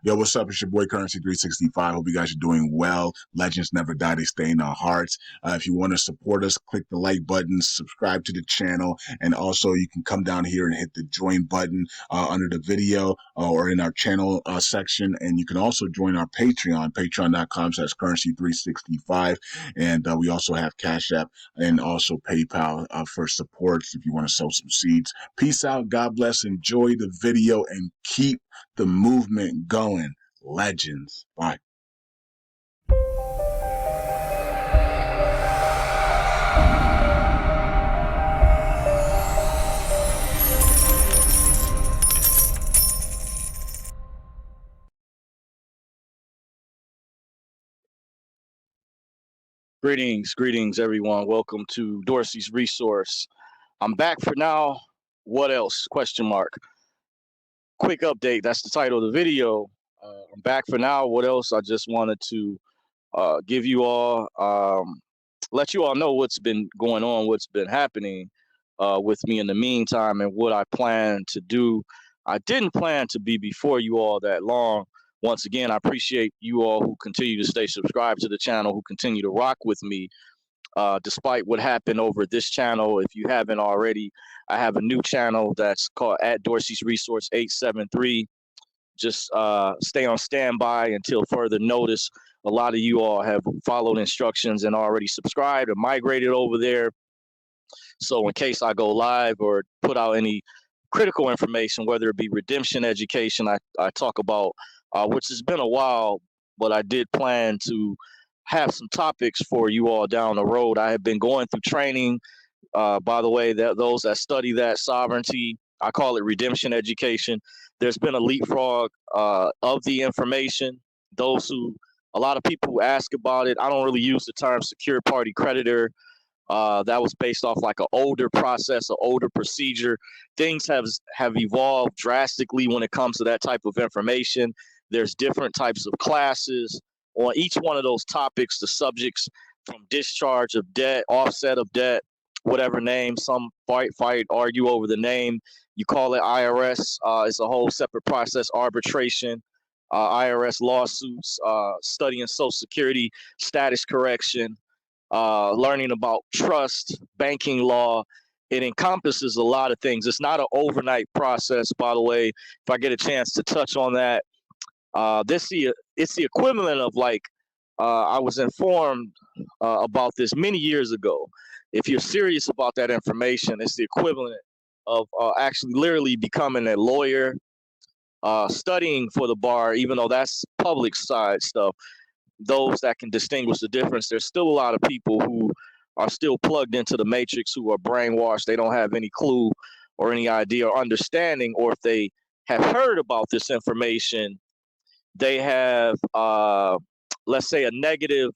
Yo, what's up? It's your boy Currency 365. Hope you guys are doing well. Legends never die, they stay in our hearts. If you want to support us, click the like button, subscribe to the channel, and also you can come down here and hit the join button under the video or in our channel section. And you can also join our Patreon, patreon.com/currency365. And we also have Cash App and also PayPal for support if you want to sow some seeds. Peace out. God bless. Enjoy the video and keep the movement going. Legends. Bye. Greetings, everyone. Welcome to Dorsey's Resource. I'm back for now. What else? Question mark. Quick update. That's the title of the video. I'm back for now. What else? I just wanted to give you all, let you all know what's been going on, what's been happening with me in the meantime, and what I plan to do. I didn't plan to be before you all that long. Once again, I appreciate you all who continue to stay subscribed to the channel, who continue to rock with me, despite what happened over this channel. If you haven't already, I have a new channel that's called at Dorsey's Resource 873. Just stay on standby until further notice. A lot of you all have followed instructions and already subscribed or migrated over there. So in case I go live or put out any critical information, whether it be redemption education, I talk about, which has been a while, but I did plan to have some topics for you all down the road. I have been going through training. By the way, that those that study that sovereignty, I call it redemption education. There's been a leapfrog of the information. A lot of people who ask about it, I don't really use the term secure party creditor. That was based off like an older process, an older procedure. Things have evolved drastically when it comes to that type of information. There's different types of classes on each one of those topics, the subjects from discharge of debt, offset of debt, whatever name. Some fight, argue over the name. You call it IRS. It's a whole separate process. Arbitration, IRS lawsuits, studying Social Security, status correction, learning about trust, banking law. It encompasses a lot of things. It's not an overnight process, by the way. If I get a chance to touch on that, it's the equivalent of like, I was informed about this many years ago. If you're serious about that information, it's the equivalent of actually literally becoming a lawyer, studying for the bar, even though that's public side stuff. Those that can distinguish the difference, there's still a lot of people who are still plugged into the matrix, who are brainwashed. They don't have any clue or any idea or understanding, or if they have heard about this information, they have, let's say, a negative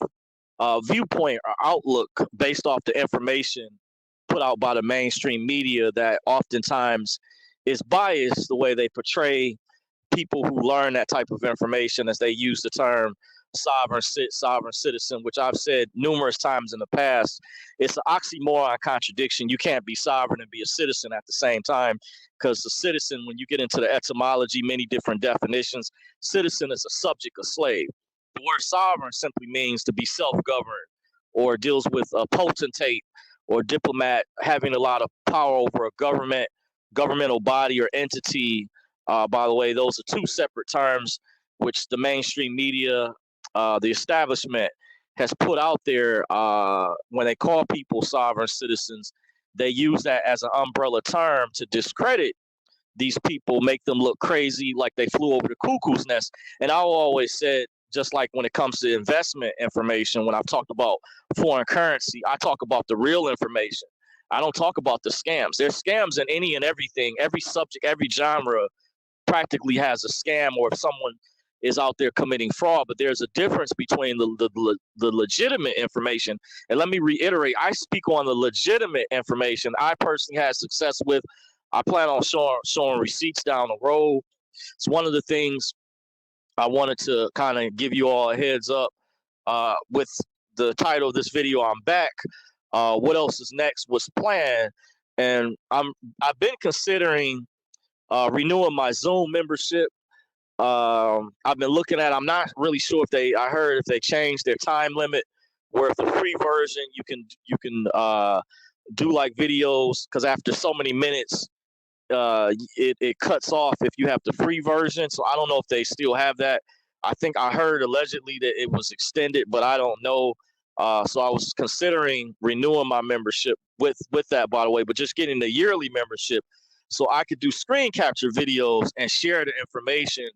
viewpoint or outlook based off the information put out by the mainstream media that oftentimes is biased the way they portray people who learn that type of information, as they use the term sovereign citizen, which I've said numerous times in the past. It's an oxymoron contradiction. You can't be sovereign and be a citizen at the same time, because the citizen, when you get into the etymology, many different definitions, citizen is a subject, a slave. The word sovereign simply means to be self-governed, or deals with a potentate or diplomat having a lot of power over a governmental body or entity. By the way, those are two separate terms which the mainstream media, the establishment, has put out there. When they call people sovereign citizens, they use that as an umbrella term to discredit these people, make them look crazy, like they flew over the cuckoo's nest. And I always said, just like when it comes to investment information, when I've talked about foreign currency, I talk about the real information. I don't talk about the scams. There's scams in any and everything. Every subject, every genre practically has a scam, or if someone is out there committing fraud. But there's a difference between the legitimate information. And let me reiterate, I speak on the legitimate information I personally had success with. I plan on showing receipts down the road. It's one of the things I wanted to kind of give you all a heads up with the title of this video. I'm back. What else is next? What's planned? And I've been considering renewing my Zoom membership. I've been looking at. I'm not really sure if they. I heard if they changed their time limit, where if the free version you can do like videos, because after so many minutes, it cuts off if you have the free version. So I don't know if they still have that. I think I heard allegedly that it was extended, but I don't know. So I was considering renewing my membership with that, by the way, but just getting the yearly membership so I could do screen capture videos and share the information,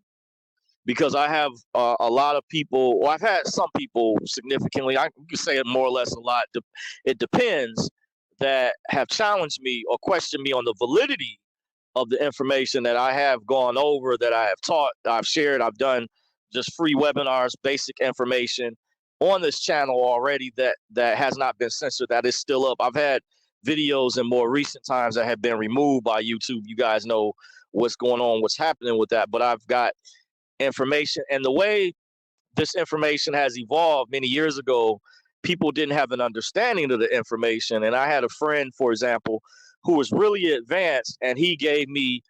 because I have a lot of people. Well, I've had some people significantly. I could say it more or less a lot. It depends, that have challenged me or questioned me on the validity of the information that I have gone over, that I have taught, I've shared, I've done just free webinars, basic information on this channel already that has not been censored, that is still up. I've had videos in more recent times that have been removed by YouTube. You guys know what's going on, what's happening with that. But I've got information, and the way this information has evolved many years ago, people didn't have an understanding of the information. And I had a friend, for example, who was really advanced, and he gave me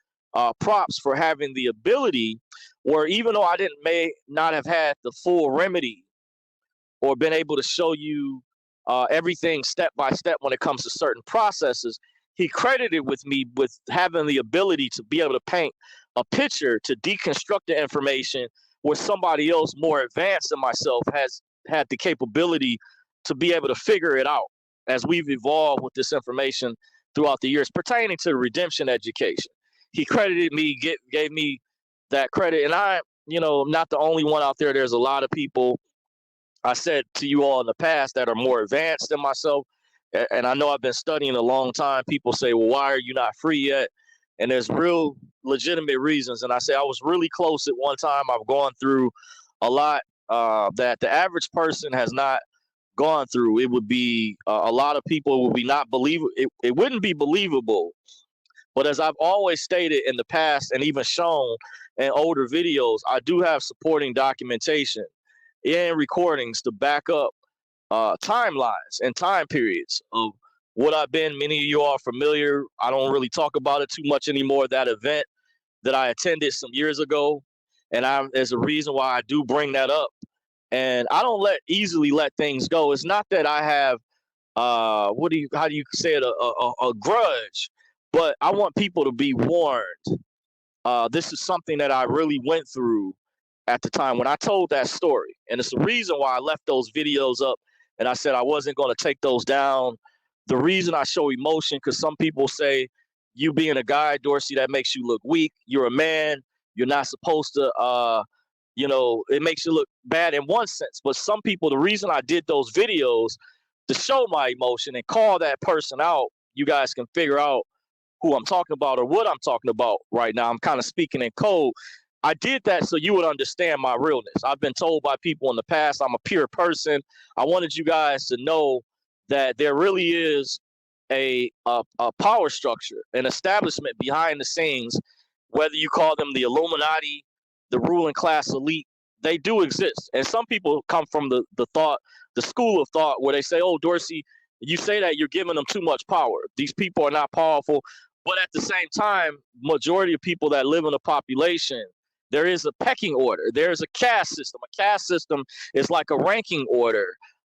props for having the ability, where even though I didn't may not have had the full remedy or been able to show you everything step by step when it comes to certain processes, he credited with me with having the ability to be able to paint a picture, to deconstruct the information, where somebody else more advanced than myself has had the capability to be able to figure it out, as we've evolved with this information throughout the years pertaining to redemption education. He credited me, gave me that credit. And I, I'm not the only one out there. There's a lot of people, I said to you all in the past, that are more advanced than myself. And I know I've been studying a long time. People say, well, why are you not free yet? And there's real legitimate reasons. And I say I was really close at one time. I've gone through a lot that the average person has not gone through. It would be a lot of people would be not believable. It wouldn't be believable. But as I've always stated in the past and even shown in older videos, I do have supporting documentation and recordings to back up timelines and time periods of what I've been. Many of you are familiar. I don't really talk about it too much anymore. That event that I attended some years ago, and there's a reason why I do bring that up. And I don't easily let things go. It's not that I have how do you say it, a grudge, but I want people to be warned. This is something that I really went through at the time when I told that story. And it's the reason why I left those videos up and I said I wasn't going to take those down. The reason I show emotion, because some people say, you being a guy, Dorsey, that makes you look weak. You're a man. You're not supposed to, it makes you look bad in one sense. But some people, the reason I did those videos to show my emotion and call that person out, you guys can figure out who I'm talking about or what I'm talking about right now. I'm kind of speaking in code. I did that so you would understand my realness. I've been told by people in the past I'm a pure person. I wanted you guys to know that there really is a power structure, an establishment behind the scenes, whether you call them the Illuminati, the ruling class elite, they do exist. And some people come from the school of thought where they say, oh, Dorsey, you say that you're giving them too much power. These people are not powerful. But at the same time, majority of people that live in a population, there is a pecking order. There's a caste system. A caste system is like a ranking order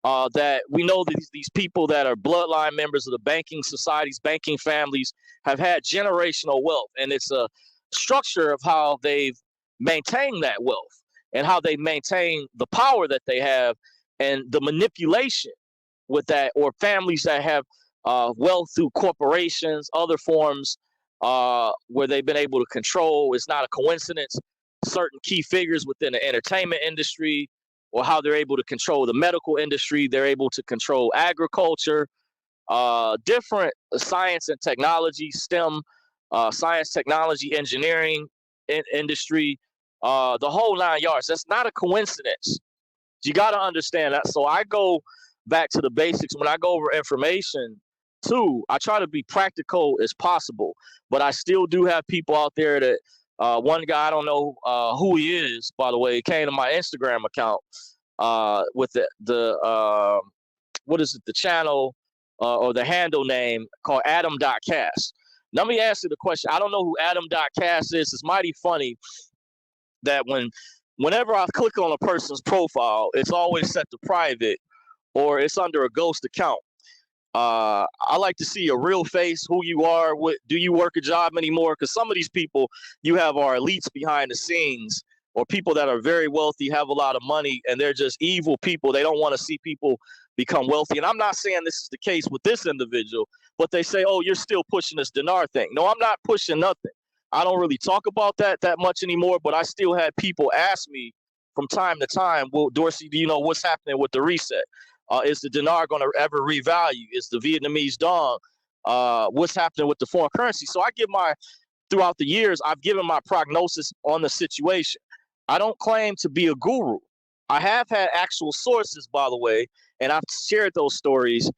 that we know that these people that are bloodline members of the banking societies, banking families, have had generational wealth. And it's a structure of how they've maintained that wealth and how they maintain the power that they have and the manipulation with that, or families that have wealth through corporations, other forms where they've been able to control. It's not a coincidence. Certain key figures within the entertainment industry, or how they're able to control the medical industry, they're able to control agriculture, different science and technology, STEM, science, technology, engineering industry, the whole 9 yards. That's not a coincidence. You got to understand that. So I go back to the basics when I go over information too. I try to be practical as possible, but I still do have people out there that one guy, I don't know who he is, by the way, he came to my Instagram account with the what is it, the channel or the handle name called Adam.cast. Let me ask you the question. I don't know who Adam.cast is. It's mighty funny. that whenever I click on a person's profile, it's always set to private or it's under a ghost account. I like to see a real face, who you are. What do you work a job anymore? Because some of these people you have are elites behind the scenes, or people that are very wealthy, have a lot of money, and they're just evil people. They don't want to see people become wealthy. And I'm not saying this is the case with this individual, but they say, "Oh, you're still pushing this dinar thing." No, I'm not pushing nothing. I don't really talk about that much anymore, but I still had people ask me from time to time, "Well, Dorsey, do you know what's happening with the reset? Is the dinar going to ever revalue? Is the Vietnamese dong? What's happening with the foreign currency?" So I give throughout the years, I've given my prognosis on the situation. I don't claim to be a guru. I have had actual sources, by the way, and I've shared those stories.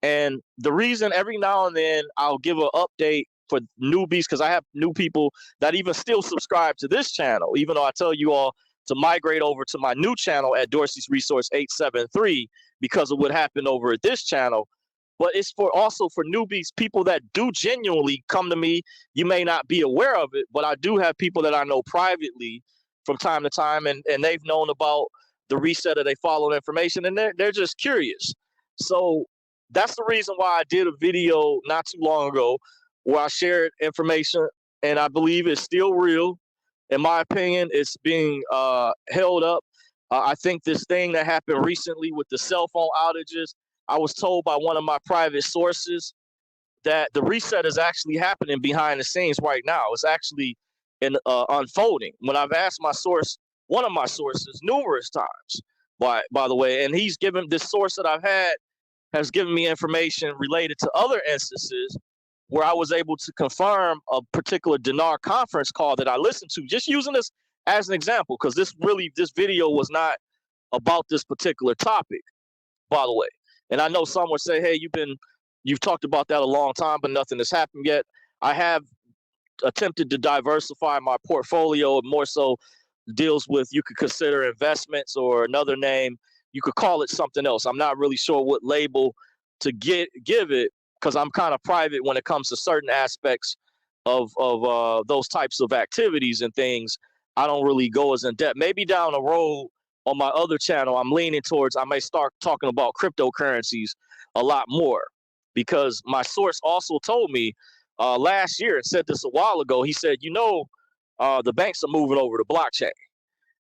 And the reason every now and then I'll give an update for newbies, because I have new people that even still subscribe to this channel, even though I tell you all to migrate over to my new channel at Dorsey's Resource 873 because of what happened over at this channel. But it's also for newbies, people that do genuinely come to me. You may not be aware of it, but I do have people that I know privately from time to time, and they've known about the reset, or they follow the information, and they're just curious. So that's the reason why I did a video not too long ago where I shared information, and I believe it's still real. In my opinion, it's being held up. I think this thing that happened recently with the cell phone outages, I was told by one of my private sources that the reset is actually happening behind the scenes right now. It's actually unfolding. When I've asked my source, one of my sources, numerous times, by the way, and he's given this source that I've had has given me information related to other instances where I was able to confirm a particular dinar conference call that I listened to, just using this as an example, because this video was not about this particular topic, by the way. And I know some would say, "Hey, you've talked about that a long time, but nothing has happened yet." I have attempted to diversify my portfolio, more so deals with, you could consider investments, or another name, you could call it something else. I'm not really sure what label to give it, because I'm kind of private when it comes to certain aspects of those types of activities and things. I don't really go as in depth. Maybe down the road on my other channel, I'm leaning towards, I may start talking about cryptocurrencies a lot more, because my source also told me last year, and said this a while ago, he said, the banks are moving over to blockchain.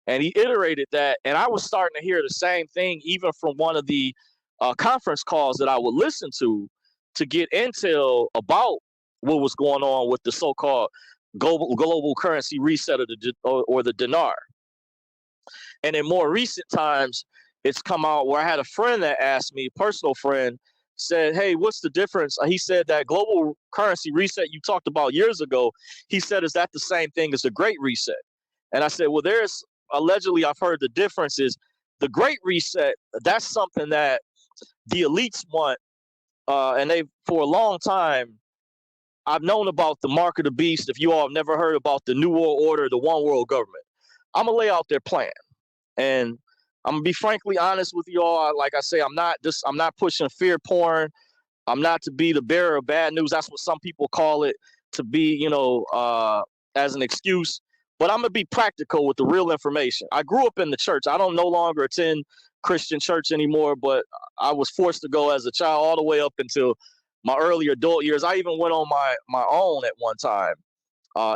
And he iterated that, and I was starting to hear the same thing, even from one of the conference calls that I would listen to get intel about what was going on with the so-called global currency reset of or the dinar. And in more recent times, it's come out where I had a friend that asked me, a personal friend, said, "Hey, what's the difference?" He said that global currency reset you talked about years ago, he said, "Is that the same thing as the Great Reset?" And I said, "Well, there's allegedly, I've heard the difference is the Great Reset, that's something that the elites want, and they for a long time, I've known about the mark of the beast. If you all have never heard about the New World Order, the One World Government, I'm gonna lay out their plan, and I'm gonna be frankly honest with you all. Like I say, I'm not pushing fear porn. I'm not to be the bearer of bad news. That's what some people call it, to be, as an excuse. But I'm gonna be practical with the real information. I grew up in the church. I don't no longer attend Christian church anymore, but I was forced to go as a child all the way up until my early adult years. I even went on my own at one time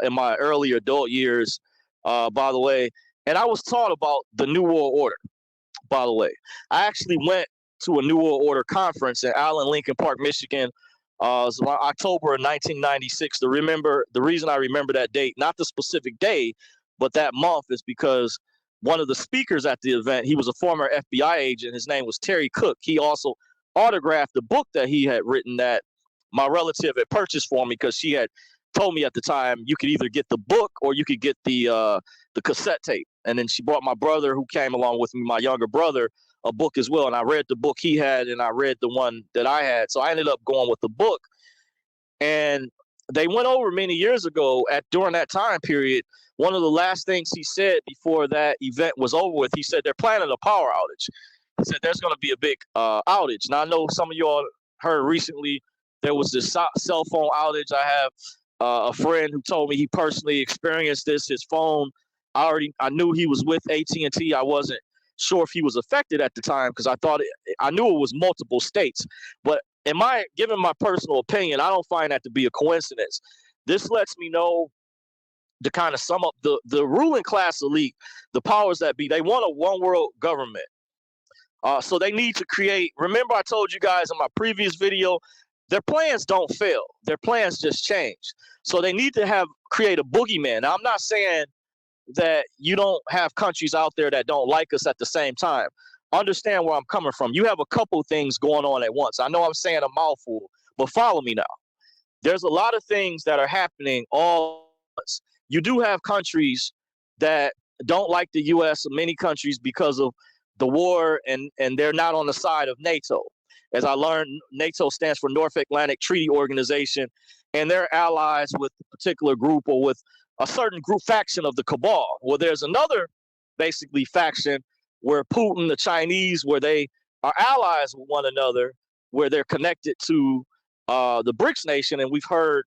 in my early adult years, by the way. And I was taught about the New World Order, by the way. I actually went to a New World Order conference in Allen, Lincoln Park, Michigan. It was October of 1996. The reason I remember that date, not the specific day, but that month, is because one of the speakers at the event, he was a former FBI agent. His name was Terry Cook. He also autographed the book that he had written that my relative had purchased for me, because she had told me at the time you could either get the book or you could get the cassette tape. And then she brought my brother, who came along with me, my younger brother, a book as well. And I read the book he had, and I read the one that I had. So I ended up going with the book. And they went over many years ago during that time period. One of the last things he said before that event was over with, he said they're planning a power outage. He said there's going to be a big outage. Now, I know some of you all heard recently there was this cell phone outage. I have a friend who told me he personally experienced this. His phone I knew he was with AT&T. I wasn't sure if he was affected at the time because I knew it was multiple states. But given my personal opinion, I don't find that to be a coincidence. This lets me know, to kind of sum up, the ruling class elite, the powers that be, they want a one world government. So they need to create. Remember, I told you guys in my previous video, their plans don't fail. Their plans just change. So they need to create a boogeyman. Now, I'm not saying that you don't have countries out there that don't like us at the same time. Understand where I'm coming from. You have a couple things going on at once. I know I'm saying a mouthful, but follow me now. There's a lot of things that are happening all at once. You do have countries that don't like the U.S. and many countries because of the war, and they're not on the side of NATO. As I learned, NATO stands for North Atlantic Treaty Organization, and they're allies with a particular group or with a certain group faction of the cabal. Well, there's another basically faction where Putin, the Chinese, where they are allies with one another, where they're connected to the BRICS nation. And we've heard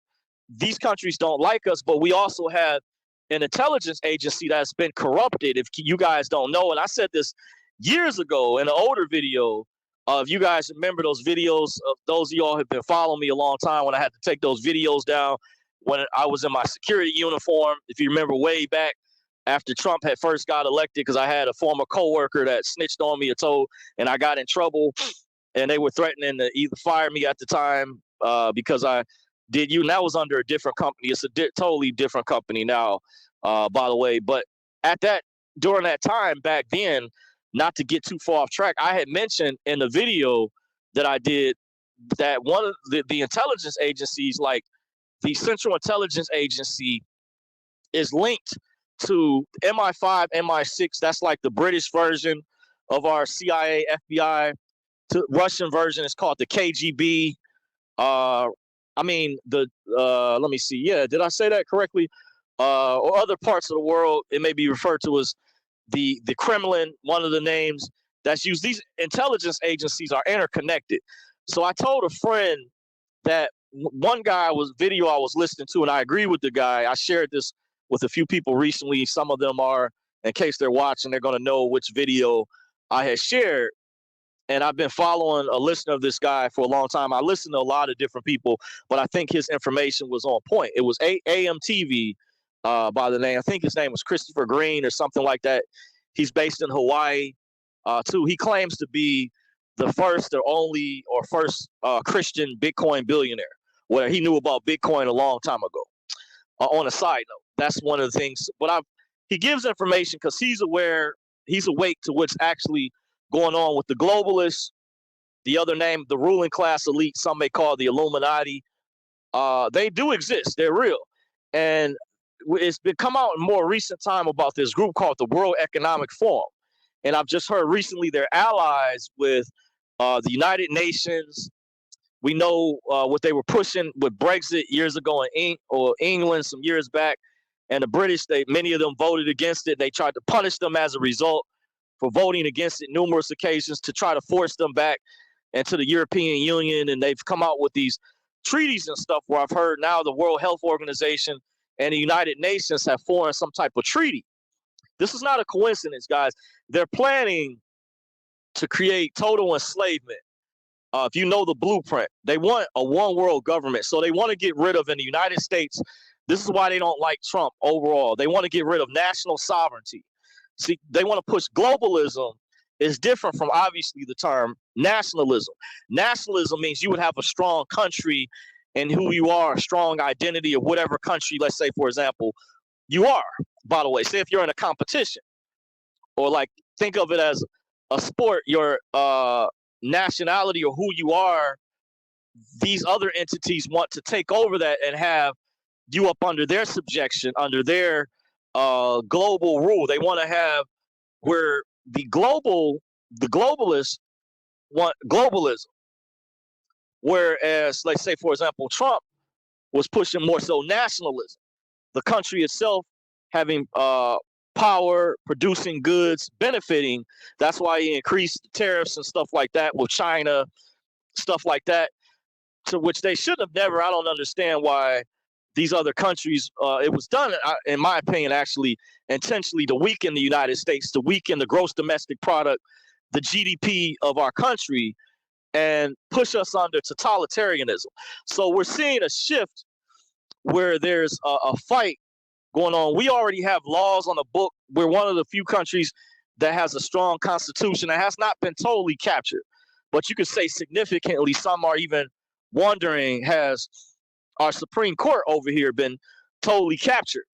these countries don't like us, but we also have an intelligence agency that's been corrupted, if you guys don't know. And I said this years ago in an older video. If you guys remember those videos, of those of y'all who have been following me a long time, when I had to take those videos down when I was in my security uniform, if you remember way back after Trump had first got elected, because I had a former coworker that snitched on me and I got in trouble, and they were threatening to either fire me at the time because I did and that was under a different company. It's a totally different company now, by the way. But during that time back then, not to get too far off track, I had mentioned in the video that I did that one of the intelligence agencies, like the Central Intelligence Agency, is linked to MI5, MI6. That's like the British version of our CIA, FBI. The Russian version is called the KGB. Let me see. Yeah, did I say that correctly? Or other parts of the world, it may be referred to as the Kremlin, one of the names that's used. These intelligence agencies are interconnected. So I told a friend that one guy I was listening to, and I agree with the guy. I shared this with a few people recently. Some of them are, in case they're watching, they're going to know which video I had shared. And I've been following a listener of this guy for a long time. I listen to a lot of different people, but I think his information was on point. It was AMTV by the name. I think his name was Christopher Green or something like that. He's based in Hawaii, too. He claims to be the first or only or first Christian Bitcoin billionaire, where he knew about Bitcoin a long time ago. On a side note, that's one of the things. But he gives information because he's awake to what's actually going on with the globalists. The other name, the ruling class elite, some may call the Illuminati. They do exist. They're real. And it's been come out in more recent time about this group called the World Economic Forum. And I've just heard recently they're allies with the United Nations. We know what they were pushing with Brexit years ago in England some years back. And the British, many of them voted against it. They tried to punish them as a result for voting against it numerous occasions to try to force them back into the European Union. And they've come out with these treaties and stuff where I've heard now the World Health Organization and the United Nations have formed some type of treaty. This is not a coincidence, guys. They're planning to create total enslavement. If you know the blueprint, they want a one world government. So they want to get rid of, in the United States, this is why they don't like Trump overall. They want to get rid of national sovereignty. See, they want to push globalism. Is different from obviously the term nationalism. Nationalism means you would have a strong country and who you are, a strong identity of whatever country, let's say, for example, you are. By the way, say if you're in a competition, or like think of it as a sport, your nationality or who you are, these other entities want to take over that and have you up under their subjection, under their global rule. They want to have where the globalists want globalism. Whereas, let's say, for example, Trump was pushing more so nationalism. The country itself having power, producing goods, benefiting. That's why he increased tariffs and stuff like that with China, stuff like that, to which they should have never. I don't understand why these other countries. It was done, in my opinion, actually intentionally to weaken the United States, to weaken the gross domestic product, the GDP of our country, and push us under totalitarianism. So we're seeing a shift where there's a fight going on. We already have laws on the book. We're one of the few countries that has a strong constitution that has not been totally captured. But you could say significantly, some are even wondering, has our Supreme Court over here been totally captured?